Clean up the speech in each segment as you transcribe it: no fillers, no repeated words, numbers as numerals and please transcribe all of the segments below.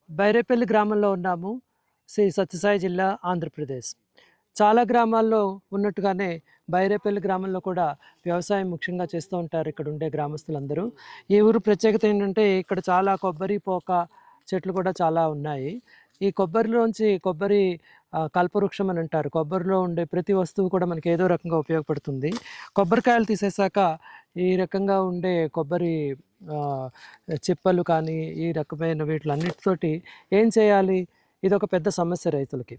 బైరేపల్లి గ్రామంలో ఉన్నాము. శ్రీ సత్యసాయి జిల్లా, ఆంధ్రప్రదేశ్. చాలా గ్రామాల్లో ఉన్నట్టుగానే బైరేపల్లి గ్రామంలో కూడా వ్యవసాయం ముఖ్యంగా చేస్తూ ఉంటారు ఇక్కడ ఉండే గ్రామస్తులందరూ. ఈ ఊరు ప్రత్యేకత ఏంటంటే ఇక్కడ చాలా కొబ్బరి, పోక చెట్లు కూడా చాలా ఉన్నాయి. ఈ కొబ్బరిలోంచి కొబ్బరి కల్పవృక్షం అని అంటారు. కొబ్బరిలో ఉండే ప్రతి వస్తువు కూడా మనకి ఏదో రకంగా ఉపయోగపడుతుంది. కొబ్బరికాయలు తీసేసాక ఈ రకంగా ఉండే కొబ్బరి చిప్పలు కానీ ఈ రకమైన వీటిలన్నిటితోటి ఏం చేయాలి? ఇదొక పెద్ద సమస్య రైతులకి.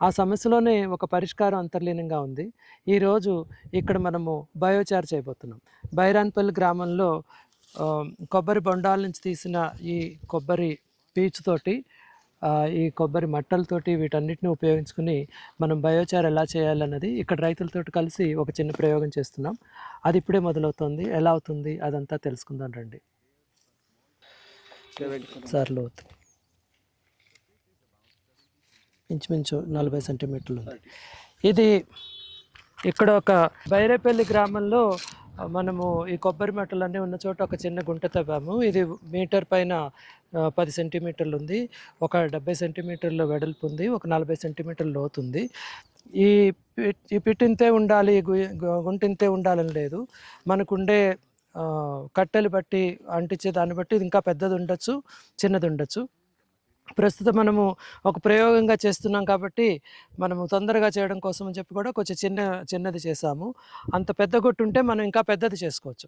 ఆ సమస్యలోనే ఒక పరిష్కారం అంతర్లీనంగా ఉంది. ఈరోజు ఇక్కడ మనము బయోచార్ చేయబోతున్నాం. బైరాన్పల్లి గ్రామంలో కొబ్బరి బొండాల నుంచి తీసిన ఈ కొబ్బరి పీచుతోటి ఈ కొబ్బరి మట్టలతోటి వీటన్నిటిని ఉపయోగించుకుని మనం బయోచార్ ఎలా చేయాలన్నది ఇక్కడ రైతులతోటి కలిసి ఒక చిన్న ప్రయోగం చేస్తున్నాం. అది ఇప్పుడే మొదలవుతుంది. ఎలా అవుతుంది అదంతా తెలుసుకుందాం రండి. సార్లు ఇంచుమించు 40 సెంటీమీటర్లు ఉంది. ఇది ఇక్కడ ఒక బైరేపల్లి గ్రామంలో మనము ఈ కొబ్బరి మట్టలన్నీ ఉన్న చోట ఒక చిన్న గుంట తవ్వాము. ఇది మీటర్ పైన 10 సెంటీమీటర్లు ఉంది. ఒక 70 సెంటీమీటర్ల వెడల్పు ఉంది. ఒక 40 సెంటీమీటర్ల లోతు ఉంది. ఈ పిట్టింతే ఉండాలి, గుంటింతే ఉండాలని లేదు. మనకుండే కట్టెలు బట్టి అంటించే దాన్ని బట్టి ఇది ఇంకా పెద్దది ఉండొచ్చు, చిన్నది ఉండొచ్చు. ప్రస్తుతం మనము ఒక ప్రయోగంగా చేస్తున్నాం కాబట్టి మనము తొందరగా చేయడం కోసం అని చెప్పి కూడా కొంచెం చిన్నది చేసాము. అంత పెద్ద గొట్టు ఉంటే మనం ఇంకా పెద్దది చేసుకోవచ్చు.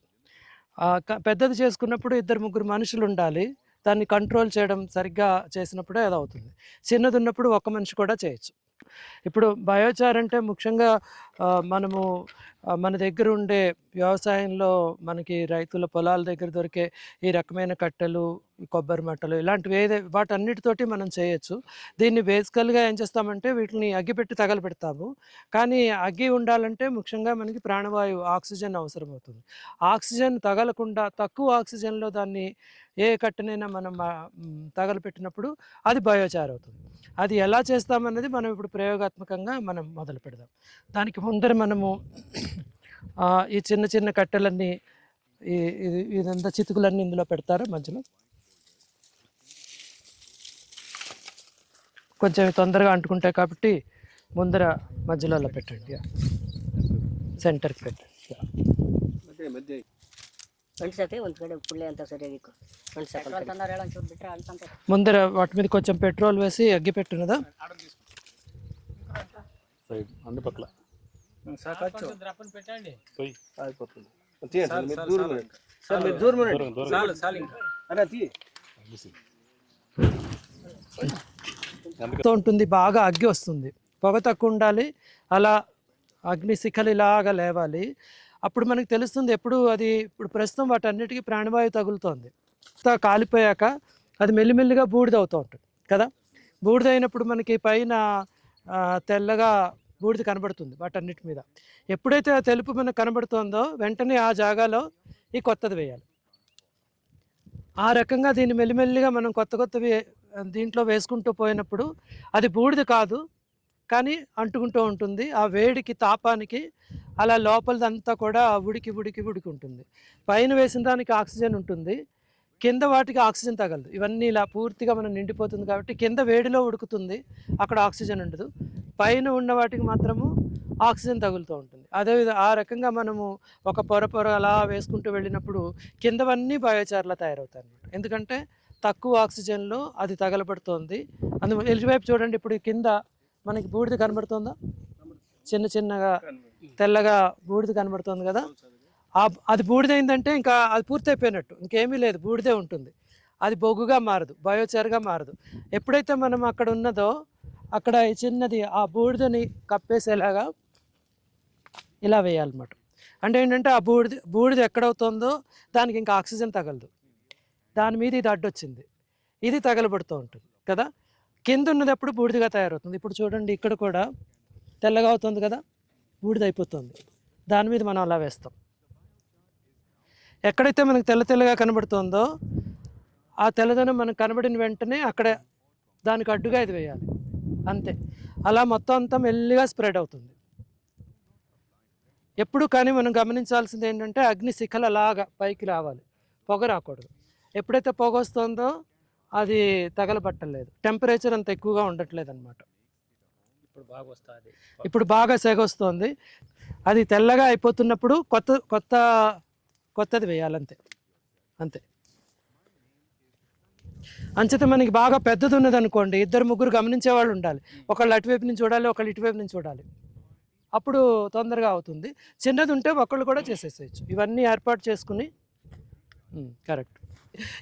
పెద్దది చేసుకున్నప్పుడు 2-3 మనుషులు ఉండాలి. దాన్ని కంట్రోల్ చేయడం సరిగ్గా చేసినప్పుడే అది అవుతుంది. చిన్నది ఉన్నప్పుడు ఒక మనిషి కూడా చేయొచ్చు. ఇప్పుడు బయోచార్ అంటే ముఖ్యంగా మనము మన దగ్గర ఉండే వ్యవసాయంలో మనకి రైతుల పొలాల దగ్గర దొరికే ఈ రకమైన కట్టెలు, కొబ్బరి మట్టలు ఇలాంటివి వాటన్నిటితోటి మనం చేయొచ్చు. దీన్ని బేసికల్గా ఏం చేస్తామంటే వీటిని అగ్గిపెట్టి తగలబెడతాము. కానీ అగ్గి ఉండాలంటే ముఖ్యంగా మనకి ప్రాణవాయువు, ఆక్సిజన్ అవసరం అవుతుంది. ఆక్సిజన్ తగలకుండా తక్కువ ఆక్సిజన్లో దాన్ని ఏ కట్టెనైనా మనం తగలపెట్టినప్పుడు అది బయోచార్ అవుతుంది. అది ఎలా చేస్తామన్నది మనం ఇప్పుడు ప్రయోగాత్మకంగా మనం మొదలు పెడదాం. దానికి ముందర మనము ఈ చిన్న చిన్న కట్టెలన్నీ ఇదంతా చితుకులన్నీ ఇందులో పెడతారు. మధ్యలో కొంచెం తొందరగా అంటుకుంటాయి కాబట్టి ముందర మధ్యలో పెట్టండి. సెంటర్కి పెట్టండి. ముందర వాటి మీద కొంచెం పెట్రోల్ వేసి అగ్గి పెట్టున్నదా ఉంటుంది. బాగా అగ్గి వస్తుంది. పొగ తక్కువ ఉండాలి. అలా అగ్ని శిఖలు ఇలాగా లేవాలి. అప్పుడు మనకు తెలుస్తుంది ఎప్పుడు అది ఇప్పుడు ప్రస్తుతం వాటన్నిటికీ ప్రాణవాయువు తగులుతోంది. కాలిపోయాక అది మెల్లిమెల్లిగా బూడిదవుతూ ఉంటుంది కదా. బూడిద అయినప్పుడు మనకి పైన తెల్లగా బూడిద కనబడుతుంది వాటన్నిటి మీద. ఎప్పుడైతే ఆ తెలుపు మనకు కనబడుతుందో వెంటనే ఆ జాగాలో ఈ కొత్తది వేయాలి. ఆ రకంగా దీన్ని మెల్లిమెల్లిగా మనం కొత్తవి దీంట్లో వేసుకుంటూ పోయినప్పుడు అది బూడిద కాదు, కానీ అంటుకుంటూ ఉంటుంది. ఆ వేడికి, తాపానికి అలా లోపలదంతా కూడా ఉడికి ఉంటుంది. పైన వేసిన దానికి ఆక్సిజన్ ఉంటుంది, కింద వాటికి ఆక్సిజన్ తగలదు. ఇవన్నీ ఇలా పూర్తిగా మనం నిండిపోతుంది కాబట్టి కింద వేడిలో ఉడుకుతుంది, అక్కడ ఆక్సిజన్ ఉండదు. పైన ఉన్న వాటికి మాత్రము ఆక్సిజన్ తగులుతూ ఉంటుంది. ఆ రకంగా మనము ఒక పొర అలా వేసుకుంటూ వెళ్ళినప్పుడు కిందవన్నీ బయోచార్లా తయారవుతాయి అన్నమాట. ఎందుకంటే తక్కువ ఆక్సిజన్లో అది తగలబడుతోంది. ఎలివైపు చూడండి, ఇప్పుడు కింద మనకి బూడిద కనబడుతుందా? చిన్నగా తెల్లగా బూడిద కనబడుతుంది కదా. అది బూడిదైందంటే ఇంకా అది పూర్తయిపోయినట్టు, ఇంకేమీ లేదు, బూడిదే ఉంటుంది. అది బొగ్గుగా మారదు, బయోచార్గా మారదు. ఎప్పుడైతే మనం అక్కడ ఉన్నదో అక్కడ చిన్నది ఆ బూడిదని కప్పేసేలాగా ఇలా వేయాలన్నమాట. అంటే ఏంటంటే ఆ బూడిద ఎక్కడవుతుందో దానికి ఇంకా ఆక్సిజన్ తగలదు. దాని మీద ఇది అడ్డొచ్చింది, ఇది తగలబడుతూ ఉంటుంది కదా. కింద ఉన్నదప్పుడు బూడిదగా తయారవుతుంది. ఇప్పుడు చూడండి, ఇక్కడ కూడా తెల్లగా అవుతుంది కదా, బూడిద అయిపోతుంది. దాని మీద మనం అలా వేస్తాం. ఎక్కడైతే మనకు తెల్లగా కనబడుతుందో ఆ తెల్లదనం మనకు కనబడిన వెంటనే అక్కడ దానికి అడ్డుగా ఇది వేయాలి, అంతే. అలా మొత్తం అంతా మెల్లిగా స్ప్రెడ్ అవుతుంది. ఎప్పుడు కానీ మనం గమనించాల్సింది ఏంటంటే అగ్ని శిఖలు అలాగా పైకి రావాలి, పొగ రాకూడదు. ఎప్పుడైతే పొగ వస్తుందో అది తగలబట్టలేదు, టెంపరేచర్ అంత ఎక్కువగా ఉండట్లేదు అనమాట. ఇప్పుడు బాగా సెగ వస్తుంది. అది తెల్లగా అయిపోతున్నప్పుడు కొత్తది వేయాలంతే, అంతే. అంచేత మనకి బాగా పెద్దది ఉన్నది అనుకోండి, 2-3 గమనించే వాళ్ళు ఉండాలి. ఒకళ్ళు అటువైపు నుంచి చూడాలి, ఒకళ్ళు ఇటువైపు నుంచి చూడాలి. అప్పుడు తొందరగా అవుతుంది. చిన్నది ఉంటే ఒకళ్ళు కూడా చేసేసేయచ్చు. ఇవన్నీ ఏర్పాటు చేసుకుని కరెక్ట్.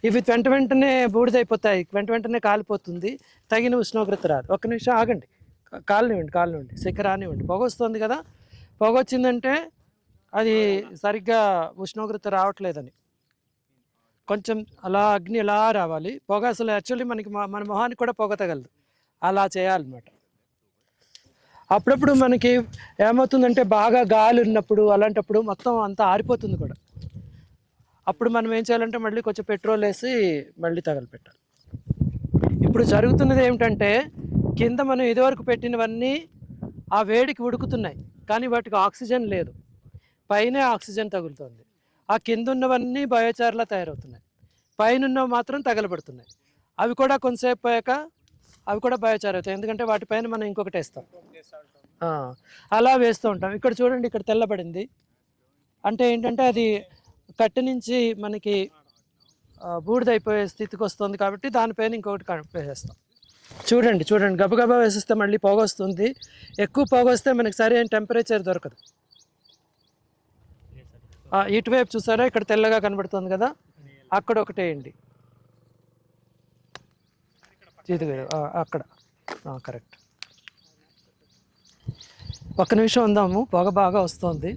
ఇవి వెంటనే బూడిదైపోతాయి, వెంటనే కాలిపోతుంది, తగిన ఉష్ణోగ్రత రాదు. ఒక్క నిమిషం ఆగండి, కాలనివ్వండి, శిఖ రానివ్వండి. పొగ వస్తుంది కదా, పొగ వచ్చిందంటే అది సరిగ్గా ఉష్ణోగ్రత రావట్లేదని. కొంచెం అలా అగ్ని ఎలా రావాలి, పొగ అసలు యాక్చువల్లీ మన మొహానికి కూడా పొగ తగలదు, అలా చేయాలన్నమాట. అప్పుడప్పుడు మనకి ఏమవుతుందంటే బాగా గాలి ఉన్నప్పుడు అలాంటప్పుడు మొత్తం అంతా ఆరిపోతుంది కూడా. అప్పుడు మనం ఏం చేయాలంటే మళ్ళీ కొంచెం పెట్రోల్ వేసి మళ్ళీ తగలపెట్టాలి. ఇప్పుడు జరుగుతున్నది ఏమిటంటే, కింద మనం ఇదివరకు పెట్టినవన్నీ ఆ వేడికి ఉడుకుతున్నాయి, కానీ వాటికి ఆక్సిజన్ లేదు, పైనే ఆక్సిజన్ తగులుతుంది. ఆ కింద ఉన్నవన్నీ బయోచార్లా తయారవుతున్నాయి, పైన ఉన్నవి మాత్రం తగలబడుతున్నాయి. అవి కూడా కొంతసేపు పోయాక అవి కూడా బయోచార్ అవుతాయి, ఎందుకంటే వాటిపైన మనం ఇంకొకటి వేస్తాం. అలా వేస్తూ ఉంటాం. ఇక్కడ చూడండి, ఇక్కడ తెల్లబడింది అంటే ఏంటంటే అది కట్టె నుంచి మనకి బూడిదైపోయే స్థితికి వస్తుంది, కాబట్టి దానిపైన ఇంకొకటి వేసేస్తాం. చూడండి గబగబా వేసేస్తే మళ్ళీ పొగ వస్తుంది. ఎక్కువ పొగ వస్తే మనకి సరైన టెంపరేచర్ దొరకదు. ఇటువైపు చూసారా, ఇక్కడ తెల్లగా కనబడుతుంది కదా, అక్కడ ఒకటి వేయండి. అక్కడ కరెక్ట్. ఒక్క నిమిషం ఉందాము, పొగ బాగా వస్తుంది.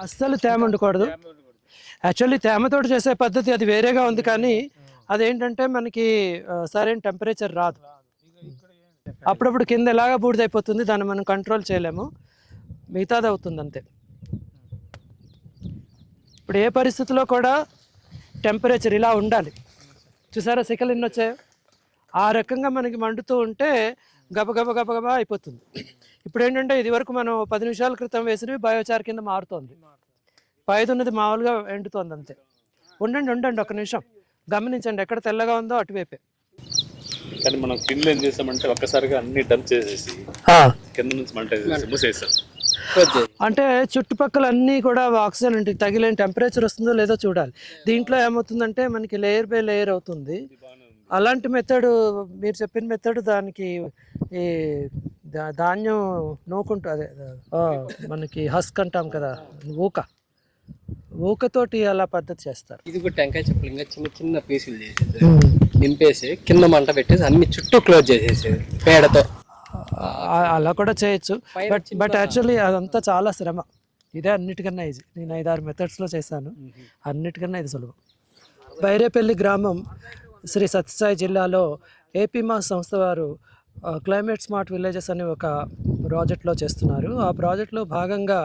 అస్సలు తేమ ఉండకూడదు. యాక్చువల్లీ తేమతోటి చేసే పద్ధతి అది వేరేగా ఉంది, కానీ అదేంటంటే మనకి సరైన టెంపరేచర్ రాదు. అప్పుడప్పుడు కింద ఎలాగా బూడిదైపోతుంది, దాన్ని మనం కంట్రోల్ చేయలేము, మిగతాది అవుతుంది అంతే. ఇప్పుడు ఏ పరిస్థితిలో కూడా టెంపరేచర్ ఇలా ఉండాలి. చూసారా శిఖలు ఎన్ని వచ్చాయో, ఆ రకంగా మనకి మండుతూ ఉంటే గబగబా అయిపోతుంది. ఇప్పుడు ఏంటంటే ఇది వరకు మనం 10 నిమిషాల క్రితం వేసినవి బయోచార్ కింద మారుతోంది, పైదున్నది మామూలుగా ఎండుతోంది అంతే. ఉండండి ఒక్క నిమిషం గమనించండి, ఎక్కడ తెల్లగా ఉందో అటువైపే. కానీ మనం కింద ఏం చేసామంటే ఒక్కసారిగా అన్ని డంప్ చేసేసి కింద నుంచి మంట మూసేసాం. అంటే చుట్టుపక్కల అన్నీ కూడా ఆక్సిజన్ అంటే తగిలేని టెంపరేచర్ వస్తుందో లేదో చూడాలి. దీంట్లో ఏమవుతుందంటే మనకి లేయర్ బై లేయర్ అవుతుంది. అలాంటి మెథడ్, మీరు చెప్పిన మెథడ్, దానికి ఈ ధాన్యం నూకుంటూ అదే మనకి హస్క్ అంటాం కదా, ఊకతోటి అలా పద్ధతి చేస్తారు. ఇది కూడా టెంకాయ చెప్పులు ఇంకా చిన్న పీసులు చేసేది, నింపేసి కింద మంట పెట్టేసి అన్ని చుట్టూ క్లోజ్ చేసేసేది పేడతో. అలా కూడా చేయొచ్చు, బట్ యాక్చువల్లీ అదంతా చాలా శ్రమ. ఇదే అన్నిటికన్నా ఈజీ. నేను 5-6 మెథడ్స్లో చేశాను, అన్నిటికన్నా ఇది సులభం. బైరేపల్లి గ్రామం శ్రీ సత్యసాయి జిల్లాలో ఏపీమా సంస్థ వారు క్లైమేట్ స్మార్ట్ విలేజెస్ అని ఒక ప్రాజెక్ట్లో చేస్తున్నారు. ఆ ప్రాజెక్ట్లో భాగంగా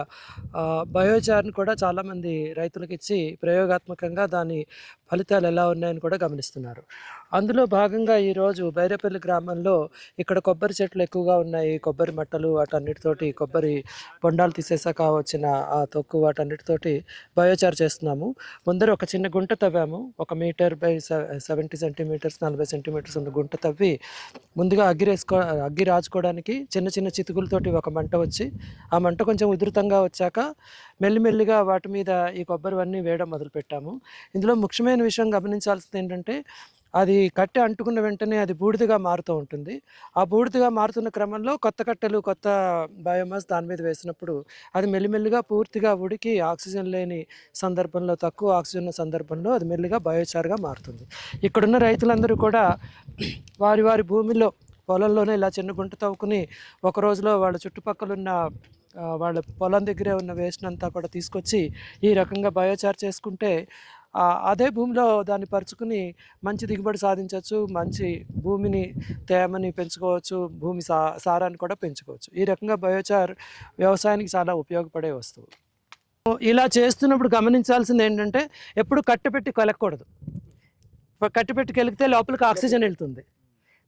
బయోచార్ని కూడా చాలామంది రైతులకు ఇచ్చి ప్రయోగాత్మకంగా దాని ఫలితాలు ఎలా ఉన్నాయని కూడా గమనిస్తున్నారు. అందులో భాగంగా ఈరోజు బైరేపల్లి గ్రామంలో ఇక్కడ కొబ్బరి చెట్లు ఎక్కువగా ఉన్నాయి, కొబ్బరి మట్టలు వాటన్నిటితోటి, కొబ్బరి బొండాలు తీసేసాక వచ్చిన ఆ తొక్కు వాటన్నిటితోటి బయోచార్ చేస్తున్నాము. ముందర ఒక చిన్న గుంట తవ్వాము, 1 మీటర్ బై 70 సెంటీమీటర్స్ 40 సెంటీమీటర్స్ ఉన్న గుంట తవ్వి ముందుగా అగ్గి రాజుకోవడానికి చిన్న చితుకులతోటి ఒక మంట వచ్చి, ఆ మంట కొంచెం ఉధృతంగా వచ్చాక మెల్లిమెల్లిగా వాటి మీద ఈ కొబ్బరివన్నీ వేయడం మొదలుపెట్టాము. ఇందులో ముఖ్యమైన విషయం గమనించాల్సింది ఏంటంటే, అది కట్టె అంటుకున్న వెంటనే అది బూడిదగా మారుతూ ఉంటుంది. ఆ బూడిదగా మారుతున్న క్రమంలో కొత్త కట్టెలు, కొత్త బయోమాస్ దాని మీద వేసినప్పుడు అది మెల్లిమెల్లిగా పూర్తిగా ఉడికి ఆక్సిజన్ లేని సందర్భంలో, తక్కువ ఆక్సిజన్ ఉన్న సందర్భంలో అది మెల్లిగా బయోచార్గా మారుతుంది. ఇక్కడున్న రైతులందరూ కూడా వారి భూమిలో, పొలంలోనే ఇలా చిన్న గుంట తవ్వుకుని ఒక రోజులో వాళ్ళ చుట్టుపక్కల ఉన్న వాళ్ళ పొలం దగ్గరే ఉన్న వేస్ట్ అంతా కూడా తీసుకొచ్చి ఈ రకంగా బయోచార్ చేసుకుంటే అదే భూమిలో దాన్ని పరుచుకుని మంచి దిగుబడి సాధించవచ్చు, మంచి భూమిని తేమని పెంచుకోవచ్చు, భూమి సారాన్ని కూడా పెంచుకోవచ్చు. ఈ రకంగా బయోచార్ వ్యవసాయానికి చాలా ఉపయోగపడే వస్తువు. ఇలా చేస్తున్నప్పుడు గమనించాల్సింది ఏంటంటే, ఎప్పుడు కట్టెపెట్టి కలగకూడదు. కట్టెపెట్టి కలిగితే లోపలికి ఆక్సిజన్ వెళ్తుంది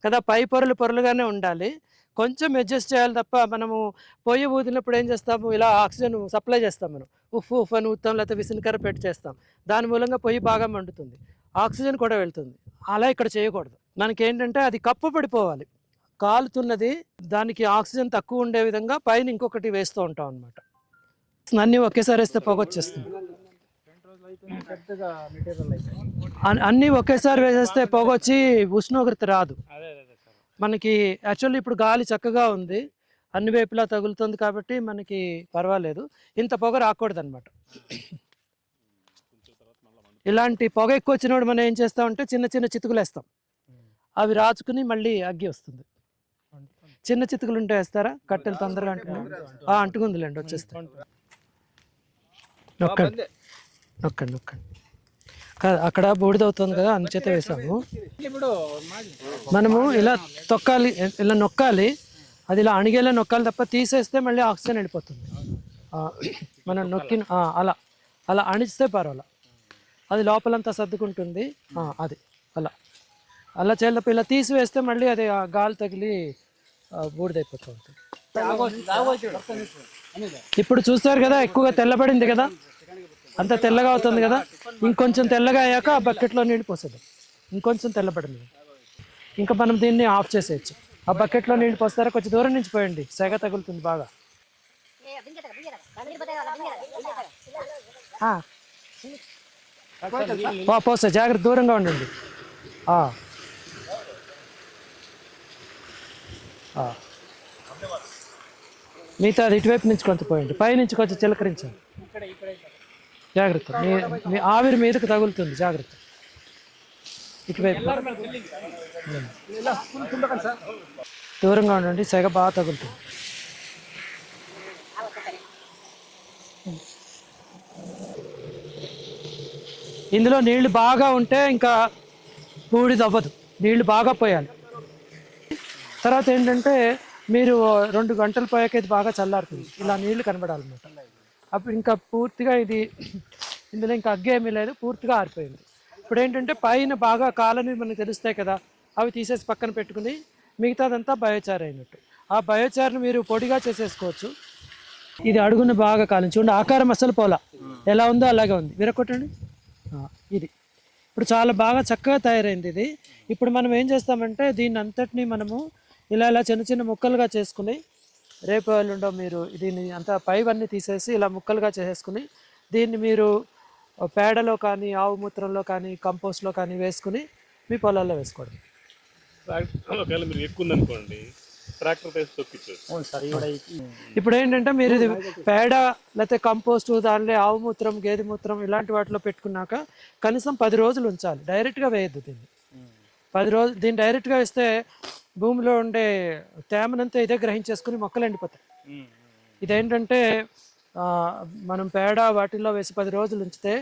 కదా, పై పొరలుగానే ఉండాలి. కొంచెం అడ్జస్ట్ చేయాలి తప్ప, మనము పొయ్యి ఊదినప్పుడు ఏం చేస్తాము, ఇలా ఆక్సిజన్ సప్లై చేస్తాం, మనం ఉఫ్ అని ఊతాం, లేకపోతే విసినకర్ర పెట్టి చేస్తాం, దాని మూలంగా పొయ్యి బాగా మండుతుంది, ఆక్సిజన్ కూడా వెళ్తుంది. అలా ఇక్కడ చేయకూడదు. మనకి ఏంటంటే అది కప్పు పడిపోవాలి, కాలుతున్నది దానికి ఆక్సిజన్ తక్కువ ఉండే విధంగా పైన ఇంకొకటి వేస్తూ ఉంటాం అనమాట. అన్నీ ఒకేసారి వేస్తే పొగ వచ్చేస్తుంది. అన్నీ ఒకేసారి వేసేస్తే పొగ వచ్చి ఉష్ణోగ్రత రాదు మనకి. యాక్చువల్లీ ఇప్పుడు గాలి చక్కగా ఉంది, అన్ని వైపులా తగులుతుంది కాబట్టి మనకి పర్వాలేదు, ఇంత పొగ రాకూడదు అనమాట. ఇలాంటి పొగ ఎక్కువ వచ్చినప్పుడు మనం ఏం చేస్తామంటే చిన్న చిన్న చితుకులు వేస్తాం, అవి రాచుకుని మళ్ళీ అగ్గి వస్తుంది. చిన్న చితుకులు ఉంటే వేస్తారా? కట్టెలు తొందరగా అంటుకుందిలేండి, వచ్చేస్తాం. నొక్కండి నొక్కండి నొక్కండి. అక్కడ బూడిదవుతుంది కదా, అందుచేత వేసాము. మనము ఇలా తొక్కాలి, ఇలా నొక్కాలి, అది ఇలా అణిగేలా నొక్కాలి తప్ప తీసేస్తే మళ్ళీ ఆక్సిజన్ వెళ్ళిపోతుంది. మనం నొక్కి అలా అలా అణిస్తే పర్వాలా, అది లోపలంతా సర్దుకుంటుంది. అది అలా అలా చేయాలి. ఇలా తీసివేస్తే మళ్ళీ అది గాలి తగిలి బూడిదైపోతూ ఉంటుంది. ఇప్పుడు చూస్తారు కదా, ఎక్కువగా తెల్లబడింది కదా, అంత తెల్లగా అవుతుంది కదా. ఇంకొంచెం తెల్లగా అయ్యాక ఆ బకెట్లో నీళ్ళు పోసేది, ఇంకొంచెం తెల్లబడింది. ఇంకా మనం దీన్ని ఆఫ్ చేసేయచ్చు. ఆ బకెట్లో నీళ్ళు పోస్తారా, కొంచెం దూరం నుంచి పోయండి, సెగ తగులుతుంది బాగా. పోసే, జాగ్రత్త, దూరంగా ఉండండి. మిగతా అది ఇటువైపు నుంచి కొంత పోయండి, పై నుంచి కొంచెం చిలకరించండి. జాగ్రత్త, మీ ఆవిరి మీదకి తగులుతుంది, జాగ్రత్త. ఇటువైపు దూరంగా ఉండండి, సెగ బాగా తగులుతుంది. ఇందులో నీళ్లు బాగా ఉంటే ఇంకా బూడిద అవ్వదు, నీళ్లు బాగా పోయాలి. తర్వాత ఏంటంటే మీరు 2 గంటలు పోయాక ఇది బాగా చల్లారుతుంది, ఇలా నీళ్లు కనబడాలన్నమాట. అప్పుడు ఇంకా పూర్తిగా ఇందులో ఇంకా అగ్గి ఏమీ లేదు, పూర్తిగా ఆరిపోయింది. ఇప్పుడు ఏంటంటే పైన బాగా కాలని మనకు తెలుస్తాయి కదా, అవి తీసేసి పక్కన పెట్టుకుని మిగతాదంతా బయోచార్ అయినట్టు. ఆ బయోచార్ని మీరు పొడిగా చేసేసుకోవచ్చు. ఇది అడుగున బాగా కాలించి చూడండి, ఆకారం అసలు పోలా, ఎలా ఉందో అలాగే ఉంది. విరగొట్టండి. ఇది ఇప్పుడు చాలా బాగా చక్కగా తయారైంది ఇది. ఇప్పుడు మనం ఏం చేస్తామంటే దీన్ని అంతటినీ మనము ఇలా ఇలా చిన్న చిన్న ముక్కలుగా చేసుకుని, రేపు ఎల్లుండో మీరు దీన్ని అంతా పైవన్నీ తీసేసి ఇలా ముక్కలుగా చేసేసుకుని దీన్ని మీరు పేడలో కానీ ఆవు మూత్రంలో కానీ కంపోస్ట్లో కానీ వేసుకుని మీ పొలాల్లో వేసుకోవడం. ఒకవేళ మీరు ఎక్కువ ఉందనుకోండి, ట్రాక్టర్ వేసి తొక్కించవచ్చు. ఇప్పుడు ఏంటంటే మీరు ఇది పేడ లేకపోతే కంపోస్టు, దానిలో ఆవు మూత్రం, గేదె మూత్రం ఇలాంటి వాటిలో పెట్టుకున్నాక కనీసం 10 రోజులు ఉంచాలి. డైరెక్ట్గా వేయద్దు దీన్ని. 10 రోజులు దీన్ని డైరెక్ట్గా వేస్తే భూమిలో ఉండే తేమనంతా ఇదే గ్రహించేసుకుని మొక్కలు ఎండిపోతాయి. ఇదేంటంటే మనం పేడ వాటిల్లో వేసి 10 రోజులు ఉంచితే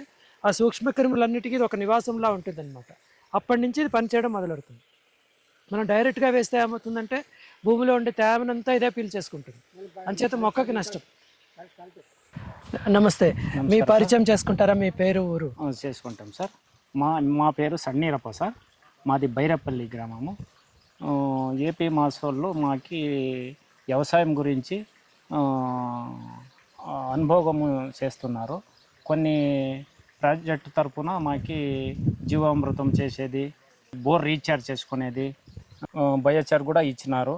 ఆ సూక్ష్మక్రిములన్నిటికీ ఇది ఒక నివాసంలా ఉంటుంది అనమాట. అప్పటి నుంచి ఇది పనిచేయడం మొదలెడుతుంది. మనం డైరెక్ట్గా వేస్తే ఏమవుతుందంటే భూమిలో ఉండే తేమనంతా ఇదే పీల్చేసుకుంటుంది, అంచేత మొక్కకి నష్టం. నమస్తే, మీ పరిచయం చేసుకుంటారా? మీ పేరు, ఊరు? చేసుకుంటాం సార్. మా పేరు సన్నీరప్ప సార్, మాది బైరపల్లి గ్రామము. ఏపీ మాసోళ్ళు మాకి వ్యవసాయం గురించి అనుభవము చేస్తున్నారు. కొన్ని ప్రాజెక్టు తరఫున మాకి జీవామృతం చేసేది, బోర్ రీఛార్జ్ చేసుకునేది, బయోచార్ కూడా ఇచ్చినారు.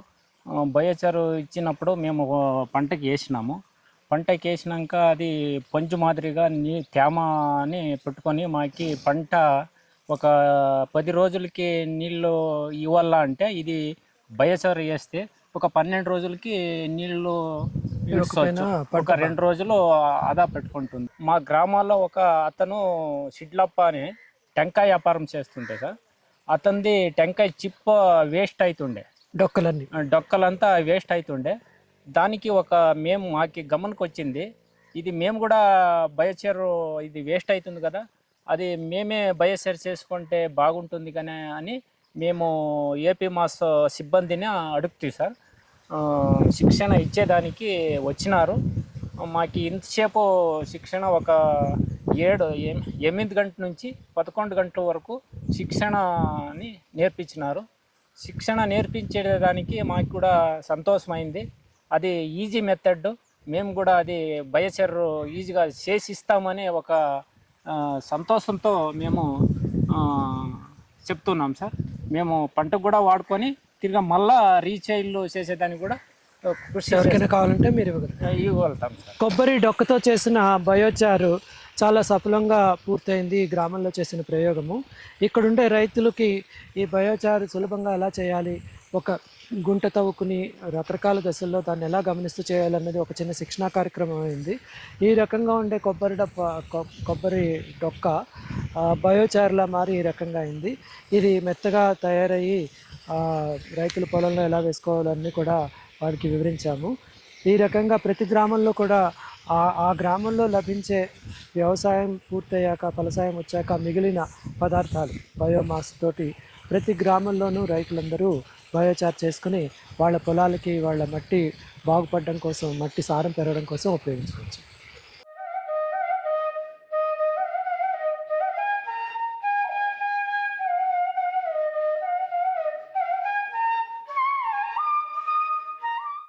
బయోచార్ ఇచ్చినప్పుడు మేము పంటకి వేసినాము. పంటకి వేసినాక అది పంచు మాదిరిగా తేమని పెట్టుకొని మాకి పంట ఒక 10 రోజులకి నీళ్ళు ఇవ్వాలా అంటే ఇది బయోచార్ వేస్తే ఒక 12 రోజులకి నీళ్ళు ఇడుకోవచ్చు. ఒక 2 రోజులు ఆదా పెట్టుకుంటుంది. మా గ్రామాల్లో ఒక అతను సిడ్లప్ప అని టెంకాయ వ్యాపారం చేస్తుంటే సార్, అతనిది టెంకాయ చిప్ప వేస్ట్ అవుతుండే, డొక్కలంతా వేస్ట్ అవుతుండే. దానికి మాకి గమనకు వచ్చింది, ఇది మేము కూడా బయోచార్ ఇది వేస్ట్ అవుతుంది కదా, అది మేమే బయోచార్ చేసుకుంటే బాగుంటుంది కానీ అని మేము ఏపీ మాస్ సిబ్బందిని అడుగుతాయి సార్. శిక్షణ ఇచ్చేదానికి వచ్చినారు. మాకు ఇంతసేపు శిక్షణ ఒక 8 గంటల నుంచి 11 గంటల వరకు శిక్షణని నేర్పించినారు. శిక్షణ నేర్పించేదానికి మాకు కూడా సంతోషమైంది. అది ఈజీ మెథడ్, మేము కూడా అది బయోచార్ ఈజీగా చేసిస్తామని ఒక సంతోషంతో మేము చెప్తున్నాం సార్. మేము పంటకు కూడా వాడుకొని తిరిగి మళ్ళా రీచైల్లో చేసేదానికి కూడా కృషి ఎవరికైనా కావాలంటే మీరు ఇవ్వగలుగుతాం సార్. కొబ్బరి డొక్కతో చేసిన బయోచారు చాలా సఫలంగా పూర్తయింది ఈ గ్రామంలో చేసిన ప్రయోగము. ఇక్కడుండే రైతులకి ఈ బయోచారు సులభంగా ఎలా చేయాలి, ఒక గుంట తవ్వుకుని రకరకాల దశల్లో దాన్ని ఎలా గమనిస్తూ చేయాలన్నది ఒక చిన్న శిక్షణా కార్యక్రమం అయింది. ఈ రకంగా ఉండే కొబ్బరి డొక్క బయోచార్లా మారి ఈ రకంగా అయింది. ఇది మెత్తగా తయారయ్యి రైతుల పొలంలో ఎలా వేసుకోవాలన్నీ కూడా వారికి వివరించాము. ఈ రకంగా ప్రతి గ్రామంలో కూడా ఆ గ్రామంలో లభించే వ్యవసాయం పూర్తయ్యాక ఫలసాయం వచ్చాక మిగిలిన పదార్థాలు బయోమాస్ తోటి ప్రతి గ్రామంలోనూ రైతులందరూ బయోచార్ చేసుకుని వాళ్ళ పొలాలకి వాళ్ళ మట్టి బాగుపడడం కోసం, మట్టి సారం పెరగడం కోసం ఉపయోగించుకోవచ్చు.